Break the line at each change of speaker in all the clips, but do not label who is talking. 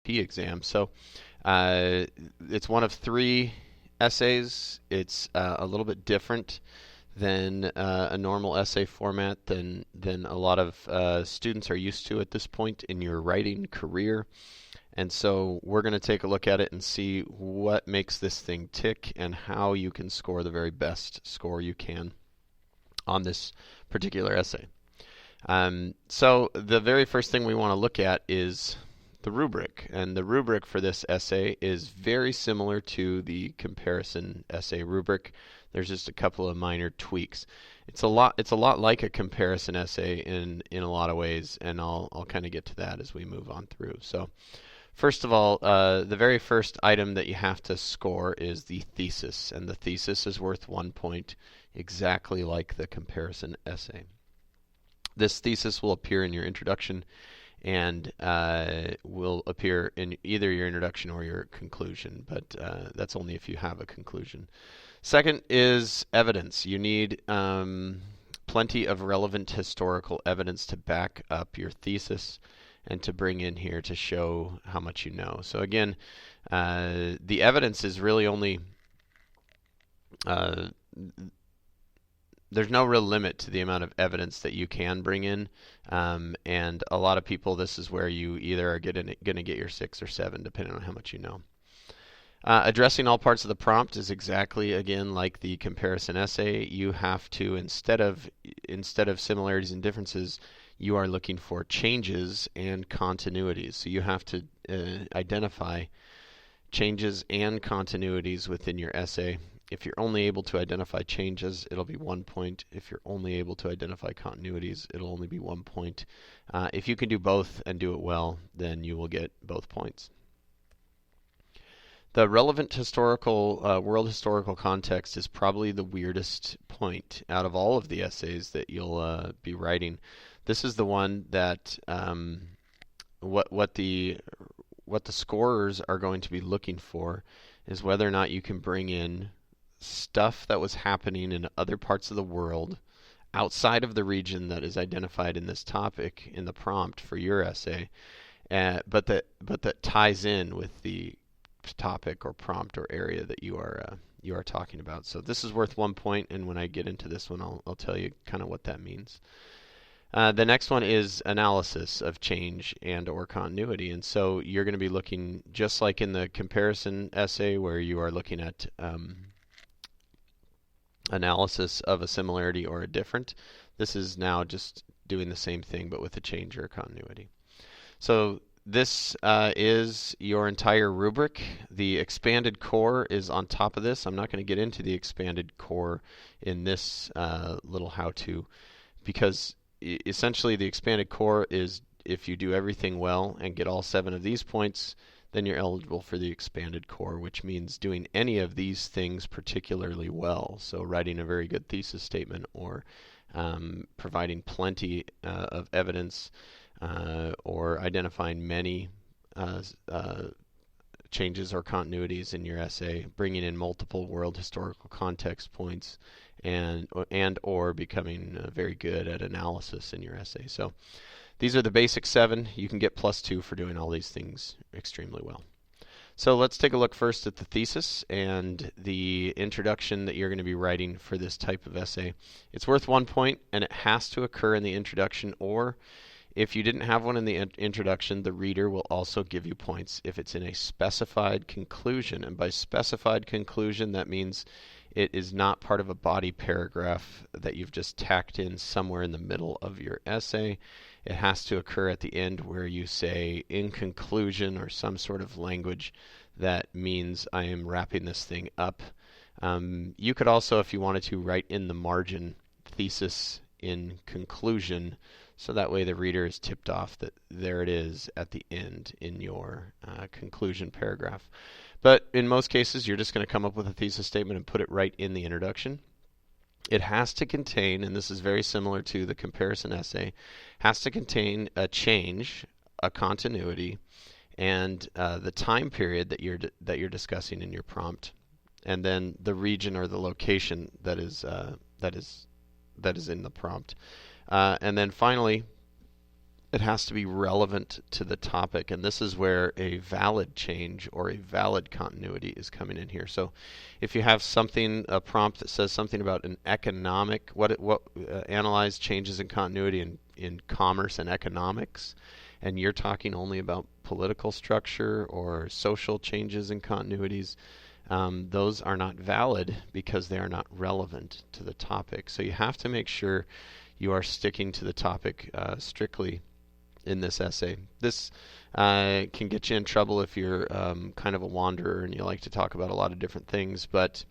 AP exam. So it's one of 3 essays. It's a little bit different than a normal essay format than a lot of students are used to at this point in your writing career. And so we're going to take a look at it and see what makes this thing tick and how you can score the very best score you can on this particular essay. So the very first thing we want to look at is the rubric. And the rubric for this essay is very similar to the comparison essay rubric. There's just a couple of minor tweaks. It's a lot like a comparison essay in a lot of ways, and I'll kind of get to that as we move on through. So first of all, the very first item that you have to score is the thesis, and the thesis is worth 1 point, exactly like the comparison essay. This thesis will appear in your introduction and will appear in either your introduction or your conclusion, but that's only if you have a conclusion. Second is evidence. You need plenty of relevant historical evidence to back up your thesis and to bring in here to show how much you know. So again, the evidence is really only there's no real limit to the amount of evidence that you can bring in, and a lot of people, this is where you either are going to get your 6 or 7, depending on how much you know. Addressing all parts of the prompt is exactly, again, like the comparison essay. You have to, instead of similarities and differences, you are looking for changes and continuities. So you have to identify changes and continuities within your essay. If you're only able to identify changes, it'll be 1 point. If you're only able to identify continuities, it'll only be 1 point. If you can do both and do it well, then you will get both points. The relevant historical, world historical context is probably the weirdest point out of all of the essays that you'll be writing. This is the one that what the scorers are going to be looking for is whether or not you can bring in stuff that was happening in other parts of the world outside of the region that is identified in this topic in the prompt for your essay, but that ties in with the topic or prompt or area that you are talking about. So this is worth 1 point, and when I get into this one, I'll tell you kind of what that means. The next one is analysis of change and or continuity, and so you're going to be looking just like in the comparison essay where you are looking at analysis of a similarity or a different. This is now just doing the same thing but with a change or a continuity. So this is your entire rubric. The expanded core is on top of this. I'm not going to get into the expanded core in this little how-to, because essentially the expanded core is if you do everything well and get all 7 of these points, then you're eligible for the expanded core, which means doing any of these things particularly well. So writing a very good thesis statement, or providing plenty of evidence, or identifying many changes or continuities in your essay, bringing in multiple world historical context points, and or becoming very good at analysis in your essay. So these are the basic 7. You can get +2 for doing all these things extremely well. So let's take a look first at the thesis and the introduction that you're going to be writing for this type of essay. It's worth 1 point, and it has to occur in the introduction, or if you didn't have one in the introduction, the reader will also give you points if it's in a specified conclusion. And by specified conclusion, that means it is not part of a body paragraph that you've just tacked in somewhere in the middle of your essay. It has to occur at the end where you say, in conclusion, or some sort of language that means I am wrapping this thing up. You could also, if you wanted to, write in the margin, thesis in conclusion, so that way the reader is tipped off that there it is at the end in your conclusion paragraph. But in most cases, you're just going to come up with a thesis statement and put it right in the introduction. It has to contain, and this is very similar to the comparison essay, has to contain a change, a continuity, and the time period that you're discussing in your prompt, and then the region or the location that is in the prompt. And then finally, It has to be relevant to the topic, and this is where a valid change or a valid continuity is coming in here. So if you have something, a prompt that says something about an economic, analyze changes in continuity in commerce and economics, and you're talking only about political structure or social changes and continuities, those are not valid because they are not relevant to the topic. So you have to make sure you are sticking to the topic strictly in this essay. This can get you in trouble if you're kind of a wanderer and you like to talk about a lot of different things, but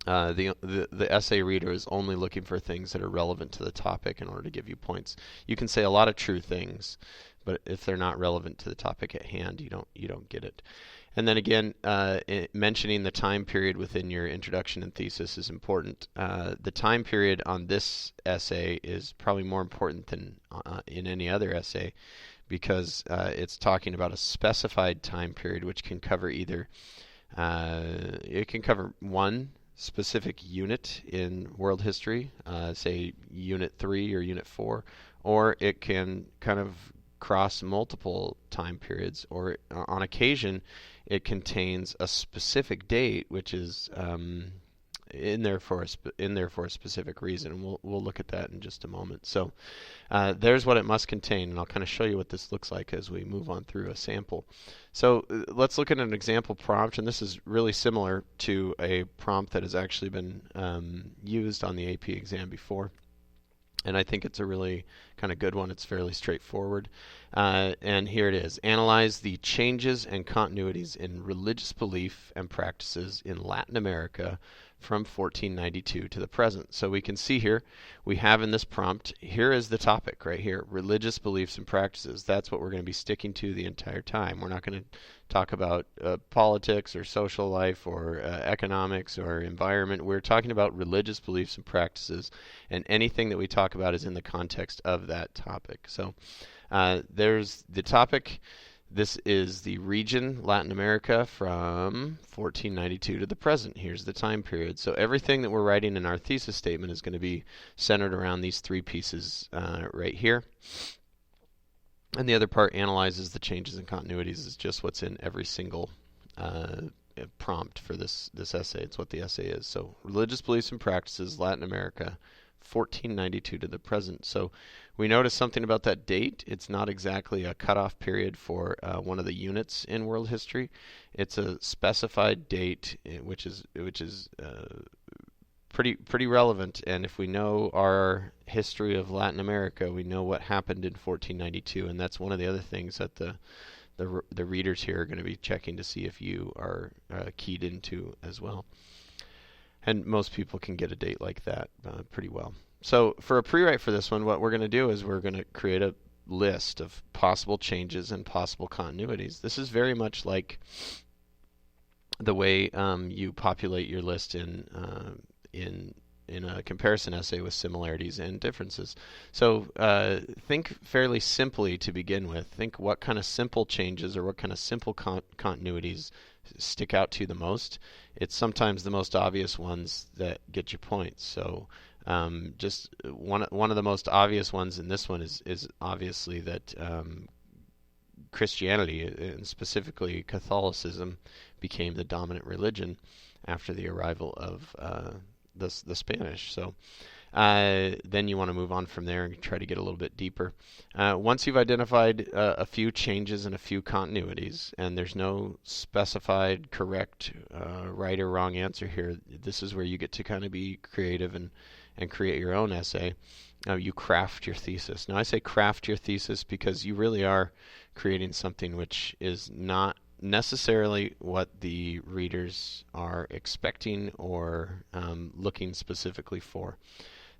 the essay reader is only looking for things that are relevant to the topic in order to give you points. You can say a lot of true things, but if they're not relevant to the topic at hand, you don't get it. And then again, mentioning the time period within your introduction and thesis is important. The time period on this essay is probably more important than in any other essay because it's talking about a specified time period which can cover either, it can cover one specific unit in world history, say Unit 3 or Unit 4, or it can kind of cross multiple time periods, or on occasion it contains a specific date which is in there for a specific reason, and we'll look at that in just a moment. So there's what it must contain, and I'll kind of show you what this looks like as we move on through a sample. So let's look at an example prompt, and this is really similar to a prompt that has actually been used on the AP exam before. And I think it's a really kind of good one. It's fairly straightforward. And here it is. Analyze the changes and continuities in religious belief and practices in Latin America from 1492 to the present. So we can see here, we have in this prompt, here is the topic right here, religious beliefs and practices. That's what we're going to be sticking to the entire time. We're not going to talk about politics or social life or economics or environment. We're talking about religious beliefs and practices, and anything that we talk about is in the context of that topic. So there's the topic. This is the region, Latin America, from 1492 to the present. Here's the time period. So everything that we're writing in our thesis statement is going to be centered around these three pieces right here. And the other part analyzes the changes and continuities is just what's in every single prompt for this essay. It's what the essay is. So religious beliefs and practices, Latin America, 1492 to the present. So we notice something about that date. It's not exactly a cutoff period for one of the units in world history. It's a specified date, which is pretty relevant. And if we know our history of Latin America, we know what happened in 1492, and that's one of the other things that the readers here are going to be checking to see if you are keyed into as well. And most people can get a date like that pretty well. So for a pre-write for this one, what we're going to do is we're going to create a list of possible changes and possible continuities. This is very much like the way you populate your list in a comparison essay with similarities and differences. So think fairly simply to begin with. Think what kind of simple changes or what kind of simple continuities stick out to you the most. It's sometimes the most obvious ones that get you points. So just one of the most obvious ones in this one is obviously that Christianity, and specifically Catholicism, became the dominant religion after the arrival of the Spanish. So then you want to move on from there and try to get a little bit deeper. Once you've identified a few changes and a few continuities, and there's no specified correct right or wrong answer here, this is where you get to kind of be creative and create your own essay. You craft your thesis. Now I say craft your thesis because you really are creating something which is not necessarily what the readers are expecting or looking specifically for.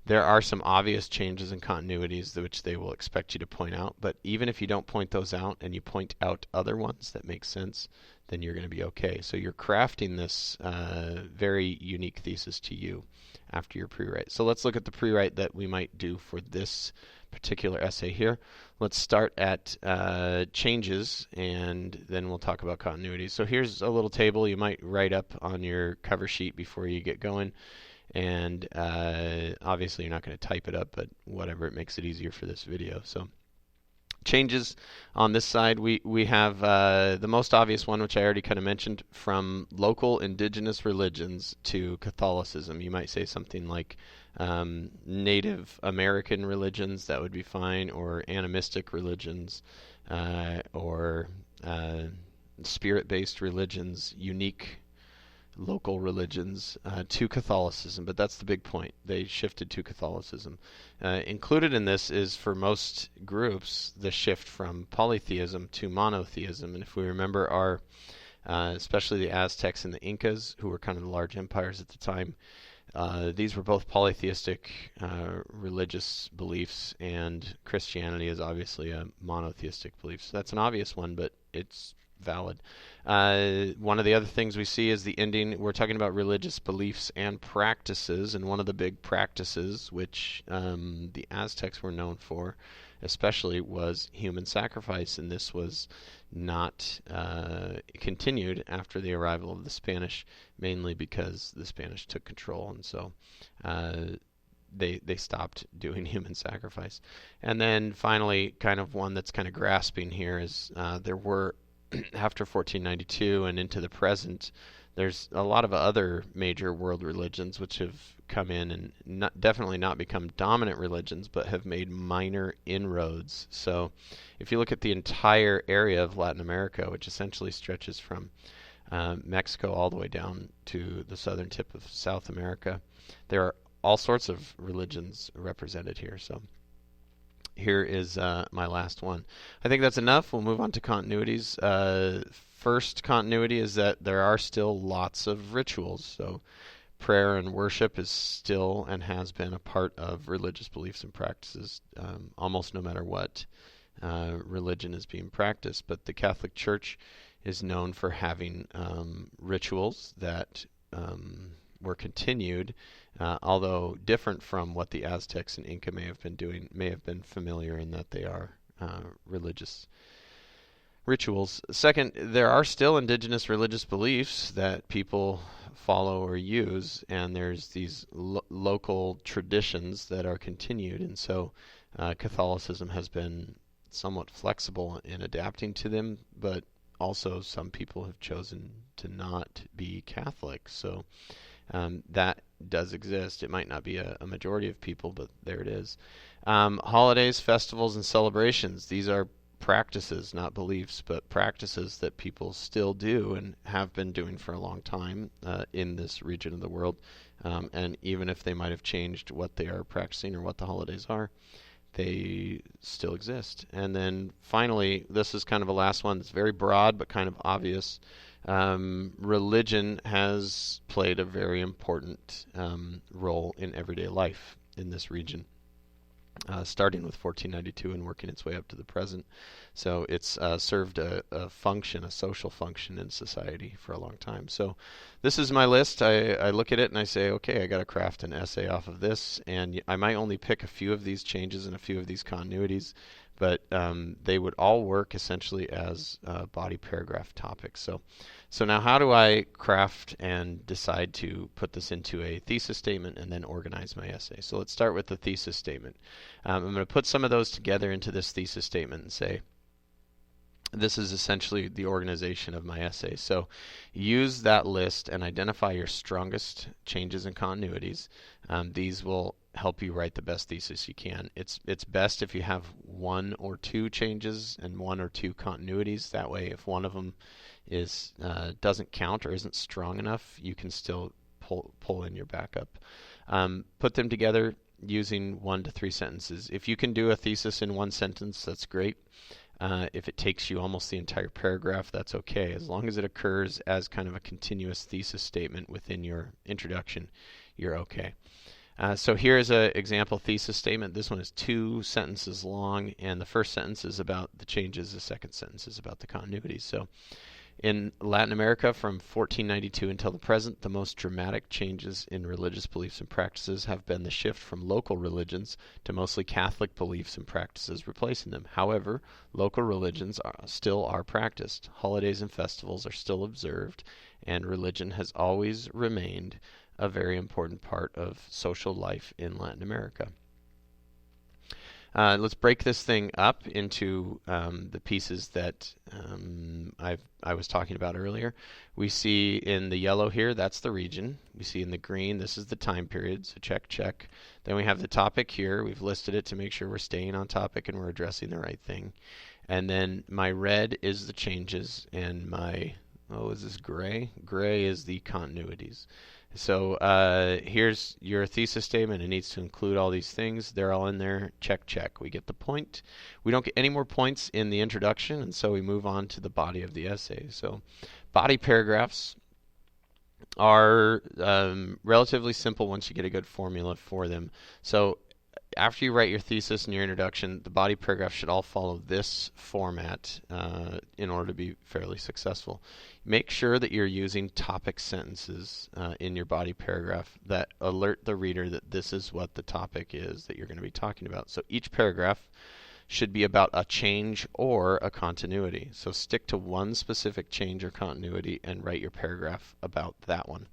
There are some obvious changes and continuities which they will expect you to point out, but even if you don't point those out and you point out other ones that make sense, then you're going to be okay. So you're crafting this very unique thesis to you after your pre-write. So let's look at the pre-write that we might do for this particular essay here. Let's start at changes, and then we'll talk about continuity. So here's a little table you might write up on your cover sheet before you get going. And obviously you're not going to type it up, but whatever, it makes it easier for this video. So Changes on this side, we have the most obvious one, which I already kind of mentioned, from local indigenous religions to Catholicism. You might say something like Native American religions, that would be fine, or animistic religions, or spirit-based religions, unique local religions, to Catholicism. But that's the big point. They shifted to Catholicism. Included in this is, for most groups, the shift from polytheism to monotheism. And if we remember our, especially the Aztecs and the Incas, who were kind of the large empires at the time, these were both polytheistic religious beliefs, and Christianity is obviously a monotheistic belief. So that's an obvious one, but it's valid. One of the other things we see is the ending. We're talking about religious beliefs and practices, and one of the big practices, which the Aztecs were known for, especially, was human sacrifice, and this was not continued after the arrival of the Spanish, mainly because the Spanish took control, and so they stopped doing human sacrifice. And then finally, kind of one that's kind of grasping here is there were after 1492 and into the present, there's a lot of other major world religions which have come in and definitely not become dominant religions, but have made minor inroads. So if you look at the entire area of Latin America, which essentially stretches from Mexico all the way down to the southern tip of South America, there are all sorts of religions represented here. So here is my last one. I think that's enough. We'll move on to continuities. First continuity is that there are still lots of rituals. So prayer and worship is still and has been a part of religious beliefs and practices, almost no matter what religion is being practiced. But the Catholic Church is known for having rituals that were continued, although different from what the Aztecs and Inca may have been doing, may have been familiar in that they are religious rituals. Second, there are still indigenous religious beliefs that people follow or use, and there's these local traditions that are continued, and so Catholicism has been somewhat flexible in adapting to them, but also some people have chosen to not be Catholic. So that does exist. It might not be a majority of people, but there it is. Holidays, festivals, and celebrations. These are practices, not beliefs, but practices that people still do and have been doing for a long time in this region of the world. And even if they might have changed what they are practicing or what the holidays are, they still exist. And then finally, this is kind of a last one that's very broad but kind of obvious. Religion has played a very important role in everyday life in this region, starting with 1492 and working its way up to the present. So it's served a function, a social function in society for a long time. So this is my list. I look at it and I say, okay, I got to craft an essay off of this, and I might only pick a few of these changes and a few of these continuities, but they would all work essentially as body paragraph topics. So now how do I craft and decide to put this into a thesis statement and then organize my essay? So let's start with the thesis statement. I'm going to put some of those together into this thesis statement and say, this is essentially the organization of my essay. So use that list and identify your strongest changes and continuities. These will help you write the best thesis you can. It's best if you have one or two changes and one or two continuities. That way, if one of them is doesn't count or isn't strong enough, you can still pull in your backup. Put them together using 1 to 3 sentences. If you can do a thesis in one sentence, that's great. If it takes you almost the entire paragraph, that's okay. As long as it occurs as kind of a continuous thesis statement within your introduction, you're okay. So here is an example thesis statement. This one is 2 sentences long, and the first sentence is about the changes. The second sentence is about the continuities. So in Latin America from 1492 until the present, the most dramatic changes in religious beliefs and practices have been the shift from local religions to mostly Catholic beliefs and practices replacing them. However, local religions still are practiced. Holidays and festivals are still observed, and religion has always remained a very important part of social life in Latin America. Let's break this thing up into the pieces that I was talking about earlier. We see in the yellow here, that's the region. We see in the green, this is the time period, so check, check. Then we have the topic here. We've listed it to make sure we're staying on topic and we're addressing the right thing. And then my red is the changes, and my, is this gray? Gray is the continuities. So here's your thesis statement. It needs to include all these things. They're all in there. Check, check. We get the point. We don't get any more points in the introduction, and so we move on to the body of the essay. So body paragraphs are relatively simple once you get a good formula for them. So after you write your thesis and your introduction, the body paragraph should all follow this format in order to be fairly successful. Make sure that you're using topic sentences in your body paragraph that alert the reader that this is what the topic is that you're going to be talking about. So each paragraph should be about a change or a continuity. So stick to one specific change or continuity and write your paragraph about that one.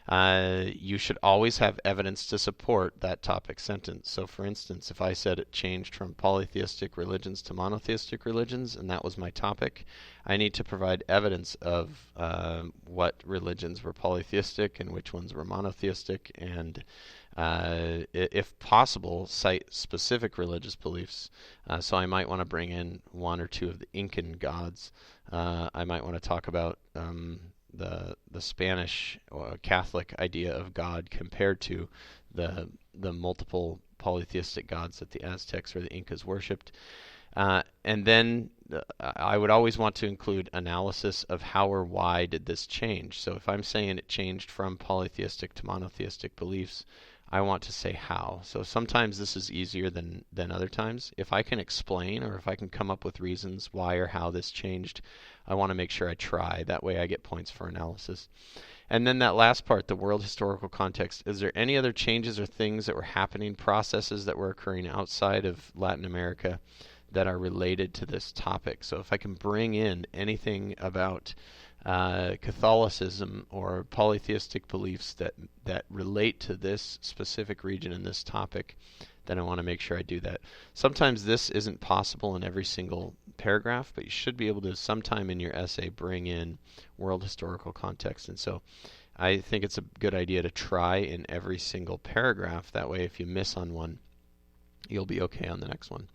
You should always have evidence to support that topic sentence. So for instance, if I said it changed from polytheistic religions to monotheistic religions, and that was my topic, I need to provide evidence of what religions were polytheistic and which ones were monotheistic, and if possible, cite specific religious beliefs. So I might want to bring in one or two of the Incan gods. I might want to talk about the Spanish or Catholic idea of God compared to the multiple polytheistic gods that the Aztecs or the Incas worshipped. And then I would always want to include analysis of how or why did this change. So if I'm saying it changed from polytheistic to monotheistic beliefs, I want to say how. So sometimes this is easier than other times. If I can explain or if I can come up with reasons why or how this changed, I want to make sure I try. That way I get points for analysis. And then that last part, the world historical context. Is there any other changes or things that were happening, processes that were occurring outside of Latin America that are related to this topic? So if I can bring in anything about Catholicism or polytheistic beliefs that relate to this specific region and this topic, then I want to make sure I do that. Sometimes this isn't possible in every single paragraph, but you should be able to sometime in your essay bring in world historical context. And so I think it's a good idea to try in every single paragraph. That way if you miss on one, you'll be okay on the next one.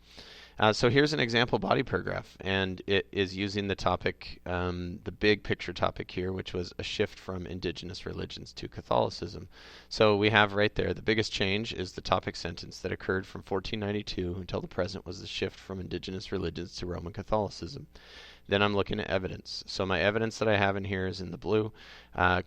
So here's an example body paragraph, and it is using the topic, the big picture topic here, which was a shift from indigenous religions to Catholicism. So we have right there, the biggest change is the topic sentence that occurred from 1492 until the present was the shift from indigenous religions to Roman Catholicism. Then I'm looking at evidence. So my evidence that I have in here is in the blue.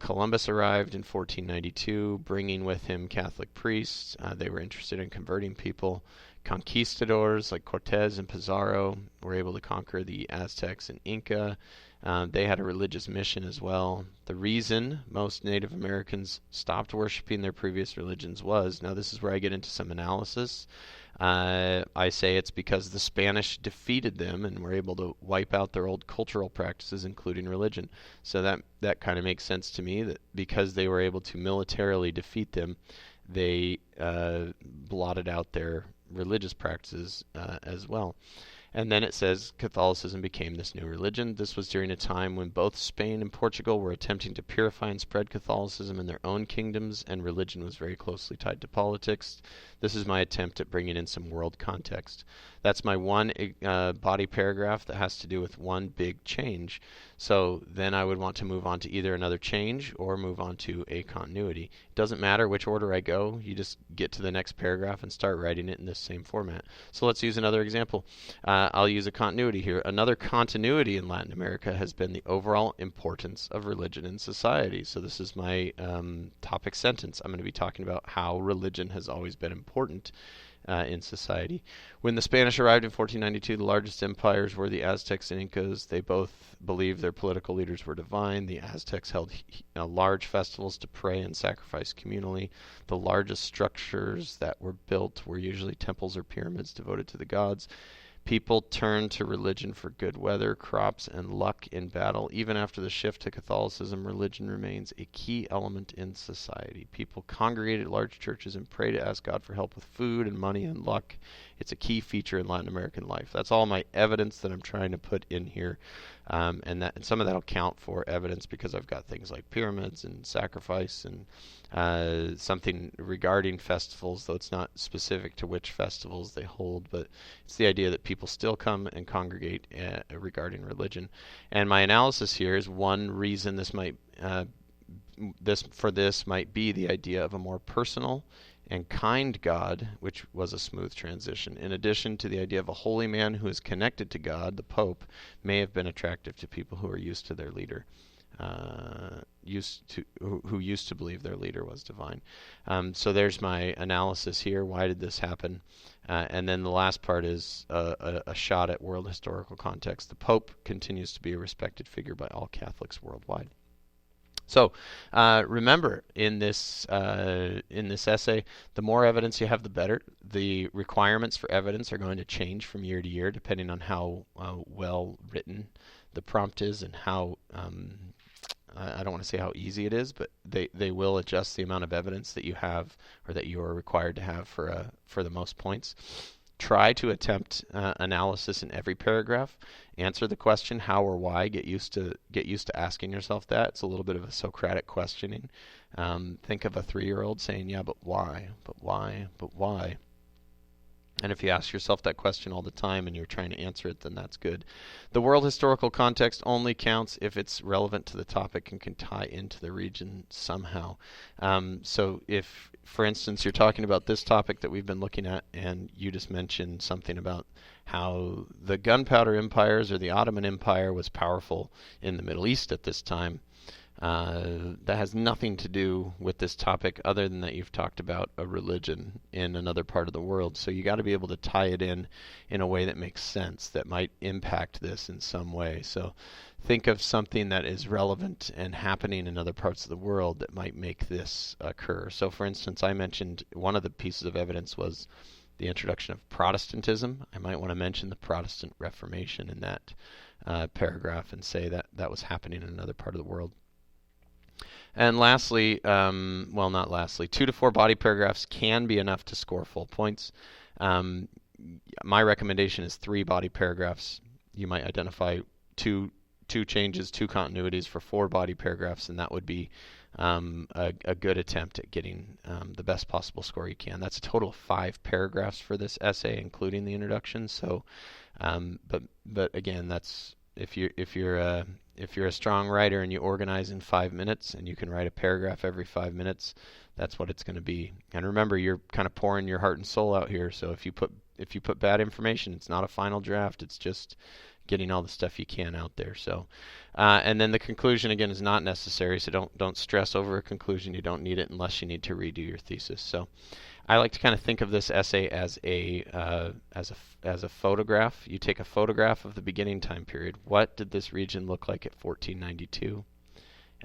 Columbus arrived in 1492, bringing with him Catholic priests. They were interested in converting people. Conquistadors like Cortez and Pizarro were able to conquer the Aztecs and Inca. They had a religious mission as well. The reason most Native Americans stopped worshiping their previous religions was, now this is where I get into some analysis, I say it's because the Spanish defeated them and were able to wipe out their old cultural practices, including religion. So that kind of makes sense to me, that because they were able to militarily defeat them, they blotted out their religious practices as well. And then it says Catholicism became this new religion. This was during a time when both Spain and Portugal were attempting to purify and spread Catholicism in their own kingdoms, and religion was very closely tied to politics. This is my attempt at bringing in some world context. That's my one body paragraph that has to do with one big change. So then I would want to move on to either another change or move on to a continuity. It doesn't matter which order I go. You just get to the next paragraph and start writing it in this same format. So let's use another example. I'll use a continuity here. Another continuity in Latin America has been the overall importance of religion in society. So this is my topic sentence. I'm going to be talking about how religion has always been important in society. When the Spanish arrived in 1492, the largest empires were the Aztecs and Incas. They both believed their political leaders were divine. The Aztecs held large festivals to pray and sacrifice communally. The largest structures that were built were usually temples or pyramids devoted to the gods. People turn to religion for good weather, crops, and luck in battle. Even after the shift to Catholicism, religion remains a key element in society. People congregate at large churches and pray to ask God for help with food and money and luck. It's a key feature in Latin American life. That's all my evidence that I'm trying to put in here. And some of that will count for evidence because I've got things like pyramids and sacrifice and something regarding festivals, though it's not specific to which festivals they hold, but it's the idea that people still come and congregate regarding religion. And my analysis here is one reason this might might be the idea of a more personal and kind God, which was a smooth transition. In addition to the idea of a holy man who is connected to God, the Pope may have been attractive to people who are used to their leader, who used to believe their leader was divine. So there's my analysis here. Why did this happen? And then the last part is a shot at world historical context. The Pope continues to be a respected figure by all Catholics worldwide. So remember, in this essay, the more evidence you have, the better. The requirements for evidence are going to change from year to year, depending on how well written the prompt is and how I don't want to say how easy it is, but they will adjust the amount of evidence that you have or that you are required to have for the most points. Try to attempt analysis in every paragraph. Answer the question how or why. Get used to asking yourself that. It's a little bit of a Socratic questioning. Think of a 3-year-old saying, "Yeah, but why? But why? But why?" And if you ask yourself that question all the time and you're trying to answer it, then that's good. The world historical context only counts if it's relevant to the topic and can tie into the region somehow. So if, for instance, you're talking about this topic that we've been looking at and you just mentioned something about how the gunpowder empires or the Ottoman Empire was powerful in the Middle East at this time, that has nothing to do with this topic other than that you've talked about a religion in another part of the world. So you got to be able to tie it in a way that makes sense, that might impact this in some way. So think of something that is relevant and happening in other parts of the world that might make this occur. So for instance, I mentioned one of the pieces of evidence was the introduction of Protestantism. I might want to mention the Protestant Reformation in that paragraph and say that that was happening in another part of the world. And lastly, well, not lastly, 2 to 4 body paragraphs can be enough to score full points. My recommendation is 3 body paragraphs. You might identify two changes, 2 continuities for 4 body paragraphs, and that would be a good attempt at getting the best possible score you can. That's a total of 5 paragraphs for this essay, including the introduction. So, but again, that's if you're a strong writer and you organize in 5 minutes and you can write a paragraph every 5 minutes, that's what it's going to be. And remember, you're kind of pouring your heart and soul out here. So if you put bad information, it's not a final draft. It's just getting all the stuff you can out there. So, and then the conclusion again is not necessary. So don't stress over a conclusion. You don't need it unless you need to redo your thesis. So, I like to kind of think of this essay as a photograph. You take a photograph of the beginning time period. What did this region look like at 1492?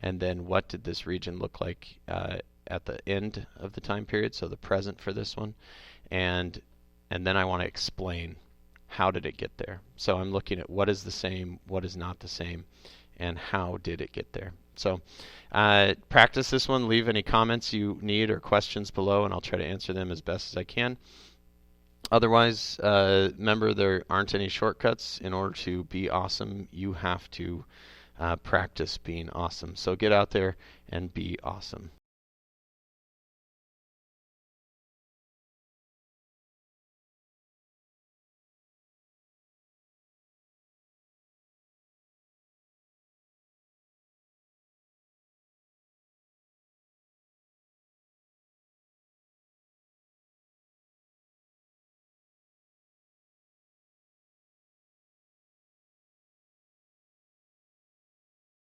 And then what did this region look like at the end of the time period? So the present for this one. And then I want to explain how did it get there. So I'm looking at what is the same, what is not the same, and how did it get there. So practice this one. Leave any comments you need or questions below, and I'll try to answer them as best as I can. Otherwise, remember, there aren't any shortcuts. In order to be awesome, you have to practice being awesome. So get out there and be awesome.